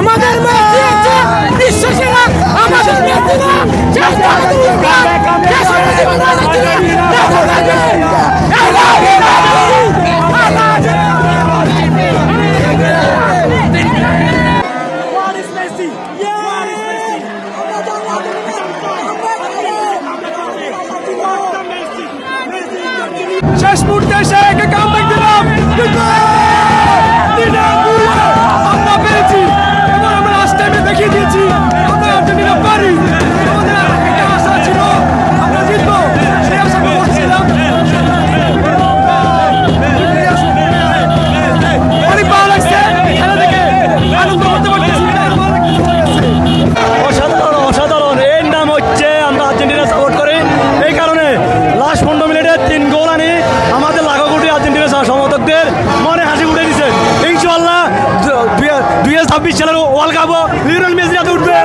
আমাদের মেসি হচ্ছে বিশ্বসেরা, আমাদের মেসি না শেষ পর্যন্ত উঠবেন, শেষ পর্যন্ত জীবন শেষ মুহূর্তে এসে একে কামব্যাক দিলাম, আমরা পেরেছি এবং আমরা লাস্ট টাইমে দেখিয়ে দিয়েছি আমরা আর্জেন্টিনা পারি। আমাদের একটা আশা ছিল আমরা জিতবো, সেই আশা করছিলাম। অনেক ভালো লাগছে খেলা দেখে, আনন্দ করতে পারতেছি। অসাধারণ অসাধারণ, এর নাম হচ্ছে আমরা আর্জেন্টিনা সাপোর্ট করি। এই কারণে লাস্ট 15 মিনিটে 3 গোল আনি আমাদের লাখো কোটি আর্জেন্টিনা সমর্থকদের মনে হাসি উঠে দিচ্ছে। ইনশাআল্লাহ 2026 সালের ওয়ার্ল্ড কাপও লিওনেল মেসি হাতে উঠবে।